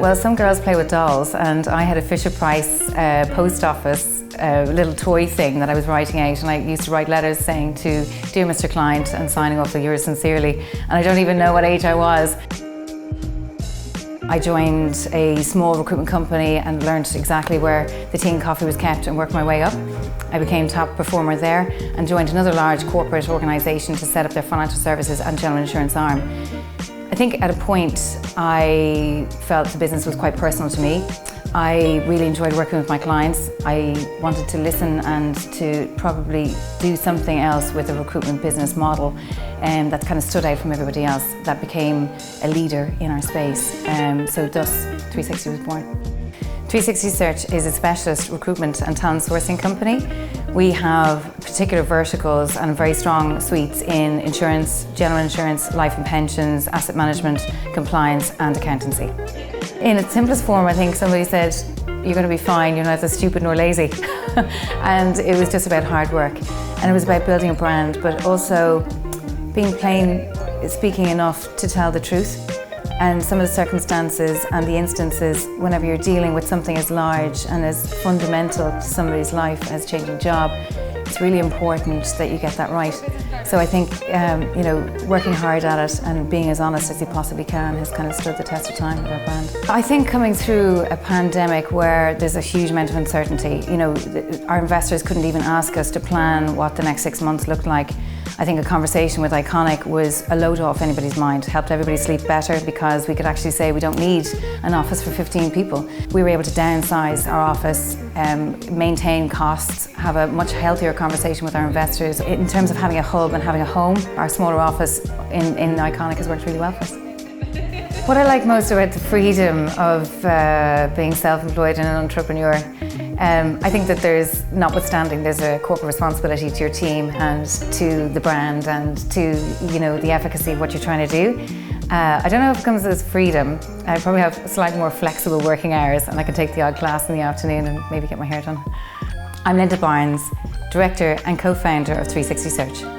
Well, some girls play with dolls, and I had a Fisher-Price post office little toy thing that I was writing out, and I used to write letters saying to "Dear Mr. Client" and signing off with "Yours sincerely," and I don't even know what age I was. I joined a small recruitment company and learned exactly where the tea and coffee was kept and worked my way up. I became top performer there and joined another large corporate organisation to set up their financial services and general insurance arm. I think at a point I felt the business was quite personal to me. I really enjoyed working with my clients. I wanted to listen and to probably do something else with the recruitment business model that kind of stood out from everybody else, that became a leader in our space. So thus 360 was born. 360 Search is a specialist recruitment and talent sourcing company. We have particular verticals and very strong suites in insurance, general insurance, life and pensions, asset management, compliance and accountancy. In its simplest form, I think somebody said, "You're going to be fine, you're neither stupid nor lazy." And it was just about hard work. And it was about building a brand, but also being plain speaking enough to tell the truth. And some of the circumstances and the instances, whenever you're dealing with something as large and as fundamental to somebody's life as changing job, it's really important that you get that right. So I think, working hard at it and being as honest as you possibly can has kind of stood the test of time with our brand. I think coming through a pandemic where there's a huge amount of uncertainty, our investors couldn't even ask us to plan what the next 6 months looked like. I think a conversation with Iconic was a load off anybody's mind, helped everybody sleep better because we could actually say we don't need an office for 15 people. We were able to downsize our office, maintain costs, have a much healthier conversation with our investors. In terms of having a hub and having a home, our smaller office in Iconic has worked really well for us. What I like most about the freedom of being self-employed and an entrepreneur, I think that there's a corporate responsibility to your team and to the brand and to the efficacy of what you're trying to do. I don't know if it comes as freedom. I probably have slightly more flexible working hours and I can take the odd class in the afternoon and maybe get my hair done. I'm Lynda Barnes, Director and Co-founder of 360 Search.